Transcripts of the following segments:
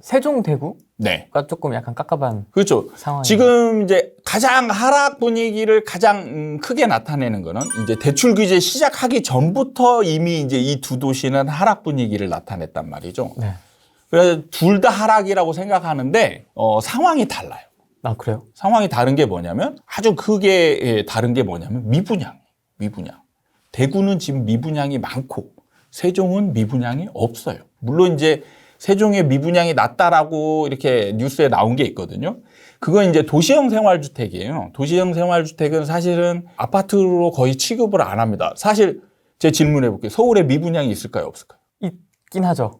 세종대구가 네. 조금 약간 깝깝한 그렇죠. 상황이에요. 지금 이제 가장 하락 분위기를 가장 크게 나타내는 거는 이제 대출 규제 시작하기 전부터 이미 이제 이 두 도시는 하락 분위기를 나타냈단 말이죠. 네. 그래서 둘 다 하락이라고 생각하는데 상황이 달라요. 아, 그래요? 상황이 다른 게 뭐냐면 아주 크게 다른 게 뭐냐면 미분양. 대구는 지금 미분양이 많고 세종은 미분양이 없어요. 물론 이제 세종의 미분양이 낮다라고 이렇게 뉴스에 나온 게 있거든요. 그건 이제 도시형 생활주택이에요. 도시형 생활주택은 사실은 아파트로 거의 취급을 안 합니다. 사실 제 질문해 볼게요. 서울에 미분양이 있을까요? 없을까요? 있긴 하죠.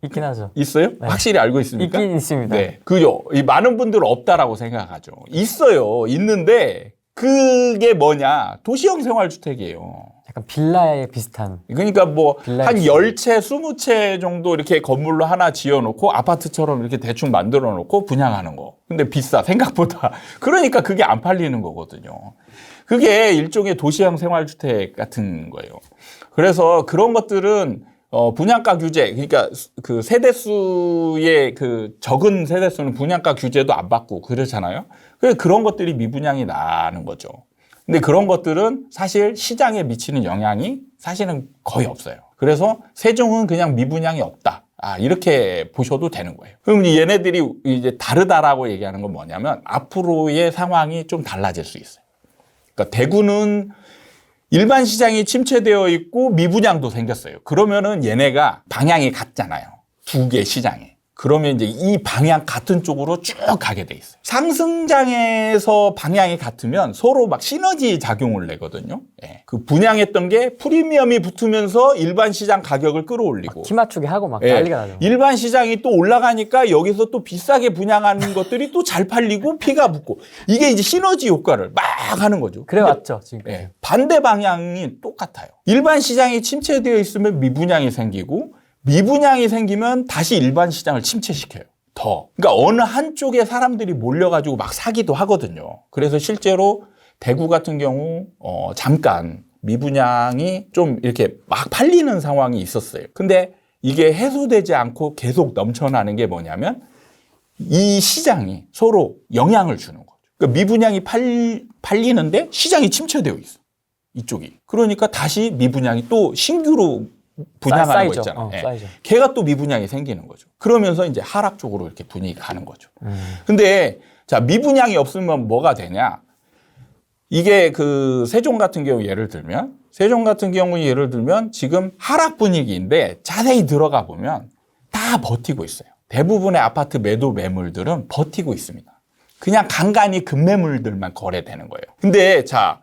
있긴 하죠. 있어요? 네. 확실히 알고 있습니까? 있긴 있습니다. 네. 그죠. 이 많은 분들은 없다라고 생각하죠. 있어요. 있는데 그게 뭐냐? 도시형 생활주택이에요. 약간 빌라에 비슷한. 그러니까 뭐 빌라 한 있어요. 10채, 20채 정도 이렇게 건물로 하나 지어놓고 아파트처럼 이렇게 대충 만들어 놓고 분양하는 거. 근데 비싸, 생각보다. 그러니까 그게 안 팔리는 거거든요. 그게 일종의 도시형 생활주택 같은 거예요. 그래서 그런 것들은 분양가 규제, 그러니까 그 세대수의 그 적은 세대수는 분양가 규제도 안 받고 그렇잖아요. 그래서 그런 것들이 미분양이 나는 거죠. 근데 그런 것들은 사실 시장에 미치는 영향이 사실은 거의 없어요. 그래서 세종은 그냥 미분양이 없다. 이렇게 보셔도 되는 거예요. 그럼 얘네들이 이제 다르다라고 얘기하는 건 뭐냐면 앞으로의 상황이 좀 달라질 수 있어요. 그러니까 대구는 일반 시장이 침체되어 있고 미분양도 생겼어요. 그러면은 얘네가 방향이 같잖아요. 두 개 시장에. 그러면 이제 이 방향 같은 쪽으로 쭉 가게 돼 있어요. 상승장에서 방향이 같으면 서로 막 시너지 작용을 내거든요. 예. 그 분양했던 게 프리미엄이 붙으면서 일반 시장 가격을 끌어올리고. 키 맞추기 하고 막 예. 난리가 나죠. 일반 시장이 또 올라가니까 여기서 또 비싸게 분양하는 것들이 또 잘 팔리고 피가 붙고. 이게 이제 시너지 효과를 막 하는 거죠. 그래 왔죠, 지금. 예, 반대 방향이 똑같아요. 일반 시장이 침체되어 있으면 미분양이 생기고 미분양이 생기면 다시 일반 시장을 침체시켜요. 더. 그러니까 어느 한쪽에 사람들이 몰려가지고 막 사기도 하거든요. 그래서 실제로 대구 같은 경우 잠깐 미분양이 좀 이렇게 막 팔리는 상황이 있었어요. 근데 이게 해소되지 않고 계속 넘쳐나는 게 뭐냐면 이 시장이 서로 영향을 주는 거죠. 그러니까 미분양이 팔리는데 시장이 침체되어 있어. 이쪽이. 그러니까 다시 미분양이 또 신규로 분양하는 쌓이죠. 거 있잖아요. 예. 쌓이죠. 걔가 또 미분양이 생기는 거죠. 그러면서 이제 하락 쪽으로 이렇게 분위기가 가는 거죠. 근데 자, 미분양이 없으면 뭐가 되냐? 이게 그 세종 같은 경우 예를 들면 지금 하락 분위기인데 자세히 들어가 보면 다 버티고 있어요. 대부분의 아파트 매도 매물들은 버티고 있습니다. 그냥 간간히 급매물들만 거래되는 거예요. 근데 자,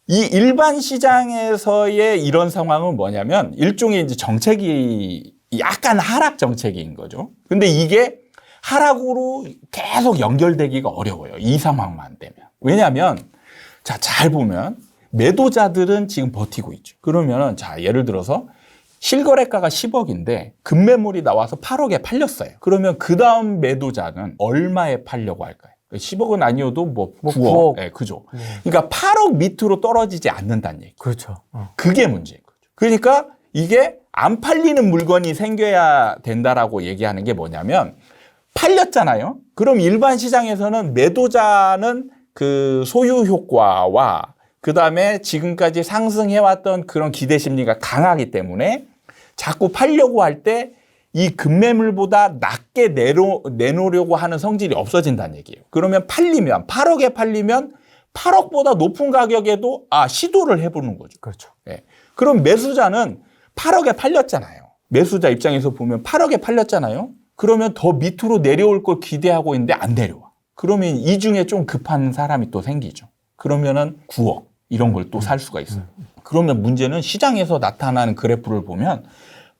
이 일반 시장에서의 이런 상황은 뭐냐면 일종의 이제 정책이 약간 하락 정책인 거죠. 근데 이게 하락으로 계속 연결되기가 어려워요. 이 상황만 되면. 왜냐하면 자, 잘 보면 매도자들은 지금 버티고 있죠. 그러면은 자, 예를 들어서 실거래가가 10억인데 급매물이 나와서 8억에 팔렸어요. 그러면 그 다음 매도자는 얼마에 팔려고 할까요? 10억은 아니어도 뭐 9억. 네, 그죠. 그러니까 8억 밑으로 떨어지지 않는다는 얘기. 그렇죠. 그게 문제인 거죠. 그러니까 이게 안 팔리는 물건이 생겨야 된다라고 얘기하는 게 뭐냐면 팔렸잖아요. 그럼 일반 시장에서는 매도자는 그 소유 효과와 그 다음에 지금까지 상승해왔던 그런 기대 심리가 강하기 때문에 자꾸 팔려고 할 때 이 급매물보다 낮게 내놓으려고 하는 성질이 없어진다는 얘기예요. 그러면 8억에 팔리면 8억보다 높은 가격에도 시도를 해보는 거죠. 그렇죠. 예. 그럼 매수자는 8억에 팔렸잖아요. 매수자 입장에서 보면 8억에 팔렸잖아요. 그러면 더 밑으로 내려올 걸 기대하고 있는데 안 내려와. 그러면 이 중에 좀 급한 사람이 또 생기죠. 그러면은 9억 이런 걸 또 살 수가 있어요. 그러면 문제는 시장에서 나타나는 그래프를 보면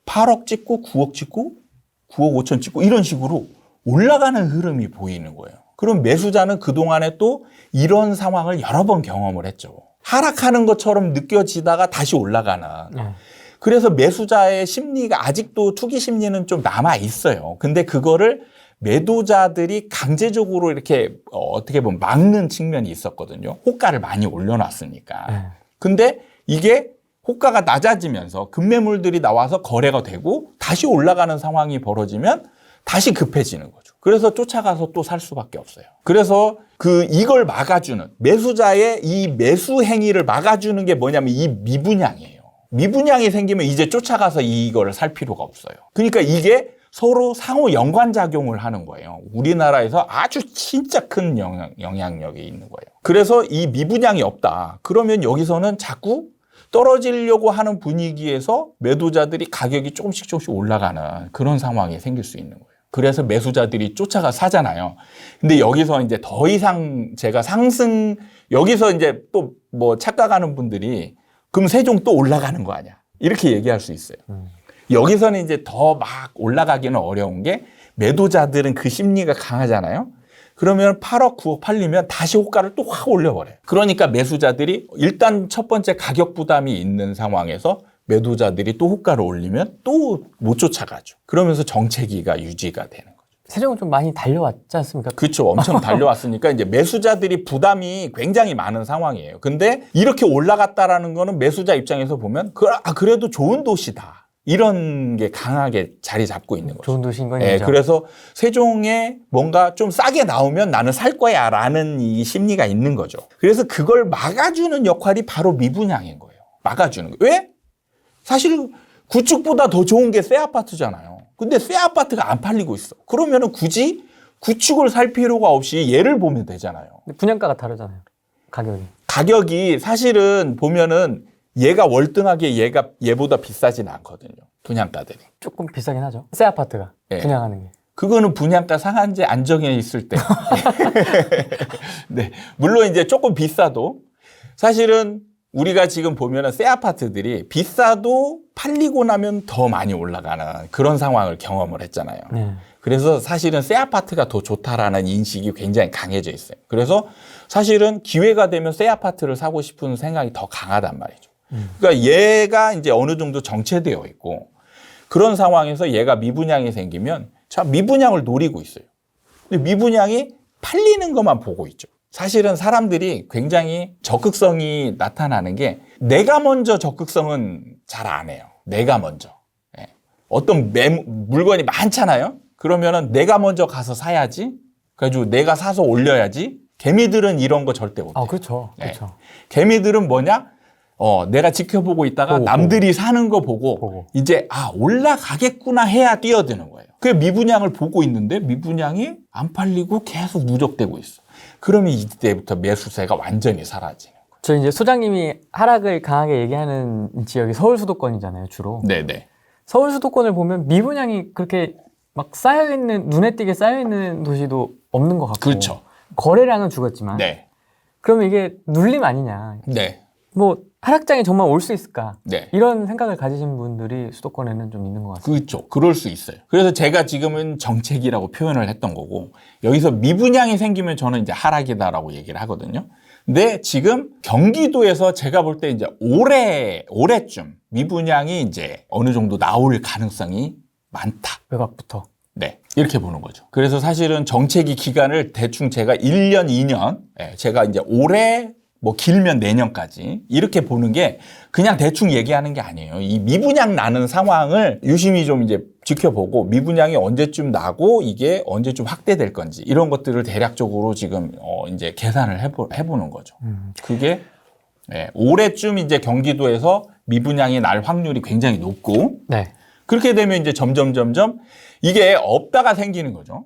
8억 찍고 9억 찍고 9억 5천 찍고 이런 식으로 올라가는 흐름이 보이는 거예요. 그럼 매수자는 그동안에 또 이런 상황을 여러 번 경험을 했죠. 하락하는 것처럼 느껴지다가 다시 올라가는. 그래서 매수자의 심리가 아직도 투기 심리는 좀 남아 있어요. 근데 그거를 매도자들이 강제적으로 이렇게 어떻게 보면 막는 측면이 있었거든요. 호가를 많이 올려놨으니까. 근데 이게 호가가 낮아지면서 급매물들이 나와서 거래가 되고 다시 올라가는 상황이 벌어지면 다시 급해지는 거죠. 그래서 쫓아가서 또 살 수밖에 없어요. 그래서 이걸 막아주는 매수자의 이 매수 행위를 막아주는 게 뭐냐면 이 미분양이에요. 미분양이 생기면 이제 쫓아가서 이거를 살 필요가 없어요. 그러니까 이게 서로 상호 연관작용을 하는 거예요. 우리나라에서 아주 진짜 큰 영향력이 있는 거예요. 그래서 이 미분양이 없다. 그러면 여기서는 자꾸 떨어지려고 하는 분위기에서 매도자들이 가격이 조금씩 올라가는 그런 상황이 생길 수 있는 거예요. 그래서 매수자들이 쫓아가 사잖아요. 근데 여기서 이제 더 이상 제가 여기서 이제 또 뭐 착각하는 분들이 그럼 세종 또 올라가는 거 아니야? 이렇게 얘기할 수 있어요. 여기서는 이제 더 막 올라가기는 어려운 게 매도자들은 그 심리가 강하잖아요. 그러면 8억, 9억 팔리면 다시 호가를 또 확 올려버려요. 그러니까 매수자들이 일단 첫 번째 가격 부담이 있는 상황에서 매도자들이 또 호가를 올리면 또 못 쫓아가죠. 그러면서 정체기가 유지가 되는 거죠. 세종은 좀 많이 달려왔지 않습니까? 그렇죠. 엄청 달려왔으니까 이제 매수자들이 부담이 굉장히 많은 상황이에요. 근데 이렇게 올라갔다라는 거는 매수자 입장에서 보면 그래도 좋은 도시다. 이런 게 강하게 자리 잡고 있는 거죠. 좋은 도시인 건 네, 인정. 그래서 세종에 뭔가 좀 싸게 나오면 나는 살 거야 라는 이 심리가 있는 거죠. 그래서 그걸 막아주는 역할이 바로 미분양인 거예요. 막아주는 거예요. 왜? 사실 구축보다 더 좋은 게 새 아파트잖아요. 근데 새 아파트가 안 팔리고 있어. 그러면은 굳이 구축을 살 필요가 없이 얘를 보면 되잖아요. 근데 분양가가 다르잖아요. 가격이. 가격이 사실은 보면은 얘가 월등하게 얘보다 비싸진 않거든요. 분양가들이. 조금 비싸긴 하죠. 새 아파트가 네. 분양하는 게. 그거는 분양가 상한제 안정해 있을 때. 네. 물론 이제 조금 비싸도 사실은 우리가 지금 보면은 새 아파트들이 비싸도 팔리고 나면 더 많이 올라가는 그런 상황을 경험을 했잖아요. 네. 그래서 사실은 새 아파트가 더 좋다라는 인식이 굉장히 강해져 있어요. 그래서 사실은 기회가 되면 새 아파트를 사고 싶은 생각이 더 강하단 말이죠. 그러니까 얘가 이제 어느 정도 정체되어 있고 그런 상황에서 얘가 미분양이 생기면 자, 미분양을 노리고 있어요. 근데 미분양이 팔리는 것만 보고 있죠. 사실은 사람들이 굉장히 적극성이 나타나는 게 내가 먼저 적극성은 잘 안 해요. 내가 먼저. 예. 어떤 물건이 많잖아요. 그러면은 내가 먼저 가서 사야지. 그래가지고 내가 사서 올려야지. 개미들은 이런 거 절대 못해요. 아, 그렇죠. 예. 그렇죠. 개미들은 뭐냐? 내가 지켜보고 있다가 남들이 사는 거 보고 이제 올라가겠구나 해야 뛰어드는 거예요. 그 미분양을 보고 있는데 미분양이 안 팔리고 계속 누적되고 있어. 그러면 이때부터 매수세가 완전히 사라지는 거예요. 저 이제 소장님이 하락을 강하게 얘기하는 지역이 서울 수도권이잖아요, 주로. 네네. 서울 수도권을 보면 미분양이 그렇게 막 쌓여있는, 눈에 띄게 쌓여있는 도시도 없는 것 같고. 그렇죠. 거래량은 죽었지만. 네. 그러면 이게 눌림 아니냐. 네. 뭐 하락장이 정말 올 수 있을까? 네. 이런 생각을 가지신 분들이 수도권에는 좀 있는 것 같습니다. 그렇죠. 그럴 수 있어요. 그래서 제가 지금은 정책이라고 표현을 했던 거고 여기서 미분양이 생기면 저는 이제 하락이다라고 얘기를 하거든요. 근데 지금 경기도에서 제가 볼 때 이제 올해쯤 미분양이 이제 어느 정도 나올 가능성이 많다. 외곽부터. 네. 이렇게 보는 거죠. 그래서 사실은 정책이 기간을 대충 제가 1년, 2년, 제가 이제 올해 뭐 길면 내년까지 이렇게 보는 게 그냥 대충 얘기하는 게 아니에요. 이 미분양 나는 상황을 유심히 좀 이제 지켜보고 미분양이 언제쯤 나고 이게 언제쯤 확대될 건지 이런 것들을 대략적으로 지금 이제 계산을 해보는 거죠. 그게 올해쯤 이제 경기도에서 미분양이 날 확률이 굉장히 높고 네. 그렇게 되면 이제 점점 이게 없다가 생기는 거죠.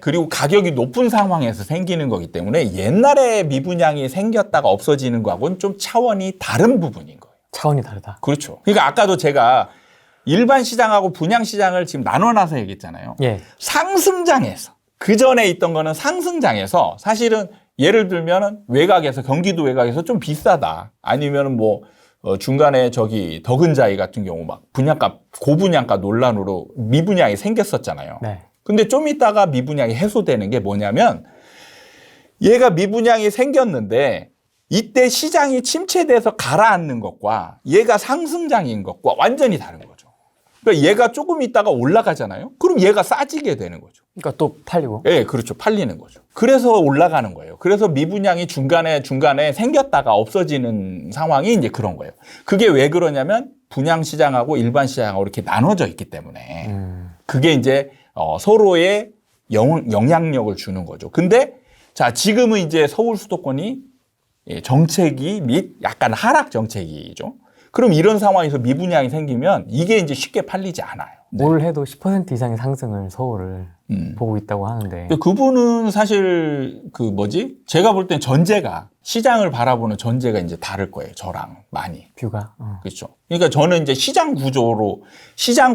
그리고 가격이 높은 상황에서 생기는 거기 때문에 옛날에 미분양이 생겼다가 없어지는 거하고는 좀 차원이 다른 부분인 거예요. 차원이 다르다. 그렇죠. 그러니까 아까도 제가 일반 시장하고 분양 시장을 지금 나눠놔서 얘기했잖아요. 예. 상승장에서 그 전에 있던 거는 상승장에서 사실은 예를 들면은 외곽에서 경기도 외곽에서 좀 비싸다. 아니면은 뭐 중간에 저기 덕은자이 같은 경우 막 분양가 고분양가 논란으로 미분양이 생겼었잖아요. 네. 근데 좀 있다가 미분양이 해소되는 게 뭐냐면 얘가 미분양이 생겼는데 이때 시장이 침체돼서 가라앉는 것과 얘가 상승장인 것과 완전히 다른 거죠. 그러니까 얘가 조금 있다가 올라가잖아요. 그럼 얘가 싸지게 되는 거죠. 그러니까 또 팔리고. 네, 그렇죠. 팔리는 거죠. 그래서 올라가는 거예요. 그래서 미분양이 중간에 생겼다가 없어지는 상황이 이제 그런 거예요. 그게 왜 그러냐면 분양 시장하고 일반 시장하고 이렇게 나눠져 있기 때문에 그게 이제 서로의 영향력을 주는 거죠. 근데 자, 지금은 이제 서울 수도권이 정책이 및 약간 하락 정책이죠. 그럼 이런 상황에서 미분양이 생기면 이게 이제 쉽게 팔리지 않아요. 뭘 해도 10% 이상의 상승을 서울을 보고 있다고 하는데. 그분은 사실 제가 볼 땐 전제가 시장을 바라보는 전제가 이제 다를 거예요. 저랑 많이. 뷰가. 그렇죠. 그러니까 저는 이제 시장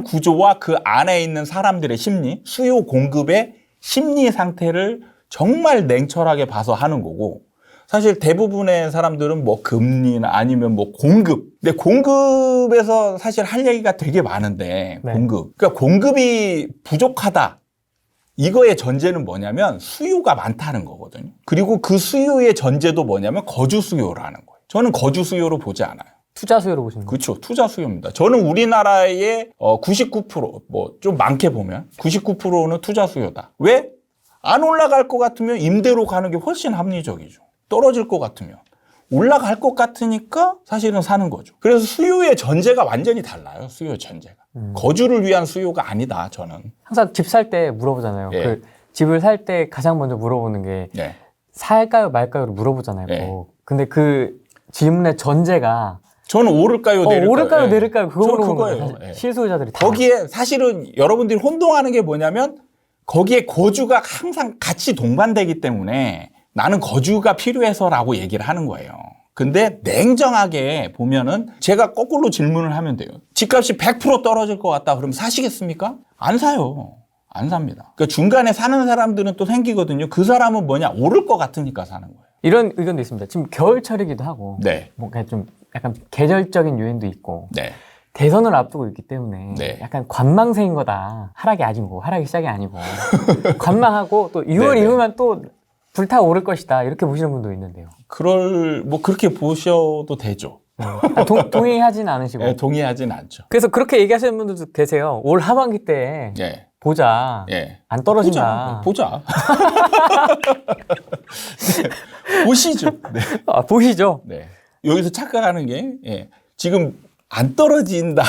구조와 그 안에 있는 사람들의 심리, 수요 공급의 심리 상태를 정말 냉철하게 봐서 하는 거고, 사실 대부분의 사람들은 뭐 금리나 아니면 뭐 공급. 근데 공급에서 사실 할 얘기가 되게 많은데, 네. 공급. 그러니까 공급이 부족하다. 이거의 전제는 뭐냐면 수요가 많다는 거거든요. 그리고 그 수요의 전제도 뭐냐면 거주 수요라는 거예요. 저는 거주 수요로 보지 않아요. 투자 수요로 보시는 거예요? 그렇죠. 투자 수요입니다. 저는 우리나라의 99%, 뭐 좀 많게 보면 99%는 투자 수요다. 왜? 안 올라갈 것 같으면 임대로 가는 게 훨씬 합리적이죠. 떨어질 것 같으면. 올라갈 것 같으니까 사실은 사는 거죠. 그래서 수요의 전제가 완전히 달라요. 수요의 전제가. 거주를 위한 수요가 아니다, 저는. 항상 집 살 때 물어보잖아요. 예. 그 집을 살 때 가장 먼저 물어보는 게 네. 살까요 말까요를 물어보잖아요. 예. 꼭. 근데 그 질문의 전제가 저는 오를까요, 내릴까요? 오를까요 예. 내릴까요? 그거 저는 물어보는 그거예요. 거예요. 예. 실소유자들이 다. 거기에 사실은 여러분들이 혼동하는 게 뭐냐면 거기에 거주가 항상 같이 동반되기 때문에 나는 거주가 필요해서라고 얘기를 하는 거예요. 근데 냉정하게 보면은 제가 거꾸로 질문을 하면 돼요. 집값이 100% 떨어질 것 같다 그러면 사시겠습니까? 안 사요. 안 삽니다. 그러니까 중간에 사는 사람들은 또 생기거든요. 그 사람은 뭐냐? 오를 것 같으니까 사는 거예요. 이런 의견도 있습니다. 지금 겨울철이기도 하고 네. 뭔가 좀 약간 계절적인 요인도 있고 네. 대선을 앞두고 있기 때문에 네. 약간 관망세인 거다. 하락이 아니고 하락이 시작이 아니고 관망하고 또 6월 네네. 이후면 또 불타오를 것이다. 이렇게 보시는 분도 있는데요. 그렇게 보셔도 되죠. 동의하진 않으시고. 네, 동의하진 않죠. 그래서 그렇게 얘기하시는 분들도 계세요. 올 하반기 때 예. 보자. 예. 안 떨어진다. 보자. 네. 보시죠. 네. 아, 보시죠. 네. 여기서 착각하는 게, 지금 안 떨어진다.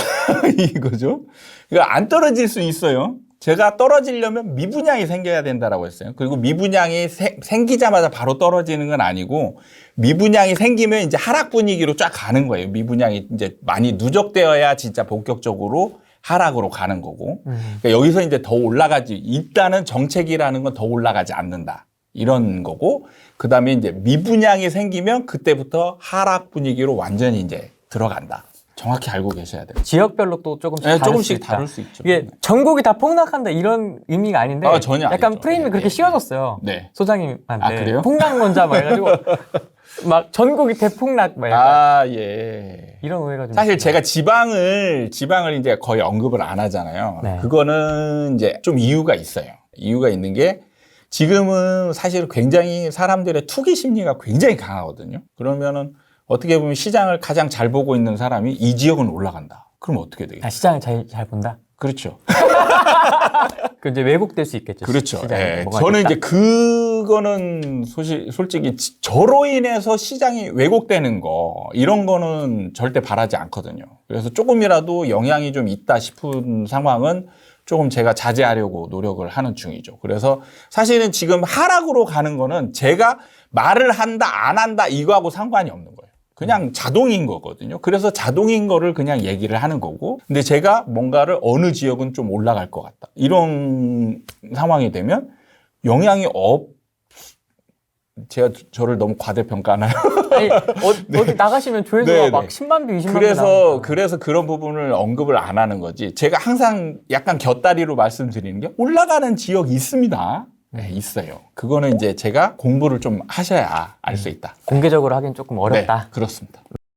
이거죠. 그러니까 안 떨어질 수 있어요. 제가 떨어지려면 미분양이 생겨야 된다라고 했어요. 그리고 미분양이 생기자마자 바로 떨어지는 건 아니고 미분양이 생기면 이제 하락 분위기로 쫙 가는 거예요. 미분양이 이제 많이 누적되어야 진짜 본격적으로 하락으로 가는 거고. 그러니까 여기서 이제 더 올라가지. 일단은 정책이라는 건 더 올라가지 않는다. 이런 거고. 그 다음에 이제 미분양이 생기면 그때부터 하락 분위기로 완전히 이제 들어간다. 정확히 알고 계셔야 돼요. 지역별로 또 조금씩 네, 다를 조금씩 수 있다. 다를 수 있죠. 이게 전국이 다 폭락한다 이런 의미가 아닌데 전혀 약간 아니죠. 프레임이 네, 그렇게 네, 씌워졌어요. 네. 소장님한테. 아, 그래요? 폭락론자 막 해가지고 막 전국이 대폭락 막 약간 예. 이런 오해가 좀 사실 있어요. 제가 지방을 이제 거의 언급을 안 하잖아요. 네. 그거는 이제 좀 이유가 있어요. 이유가 있는 게 지금은 사실 굉장히 사람들의 투기 심리가 굉장히 강하거든요. 그러면은 어떻게 보면 시장을 가장 잘 보고 있는 사람이 이 지역은 올라간다. 그럼 어떻게 되겠어요? 시장을 잘 본다. 그렇죠. 그 이제 왜곡될 수 있겠죠. 그렇죠. 시장이 예. 뭐가 저는 됐다. 이제 그거는 솔직히 저로 인해서 시장이 왜곡되는 거 이런 거는 절대 바라지 않거든요. 그래서 조금이라도 영향이 좀 있다 싶은 상황은 조금 제가 자제하려고 노력을 하는 중이죠. 그래서 사실은 지금 하락으로 가는 거는 제가 말을 한다 안 한다 이거하고 상관이 없는 거예요. 그냥 자동인 거거든요. 그래서 자동인 거를 그냥 얘기를 하는 거고. 근데 제가 뭔가를 어느 지역은 좀 올라갈 것 같다. 이런 상황이 되면 영향이 제가 저를 너무 과대평가하나요? 아니, 어디 나가시면 조회수가 네, 막 네. 10만 뷰, 20만 뷰 그래서 그런 부분을 언급을 안 하는 거지. 제가 항상 약간 곁다리로 말씀드리는 게 올라가는 지역이 있습니다. 네, 있어요. 그거는 이제 제가 공부를 좀 하셔야 알 수 있다. 공개적으로 하긴 조금 어렵다. 네, 그렇습니다.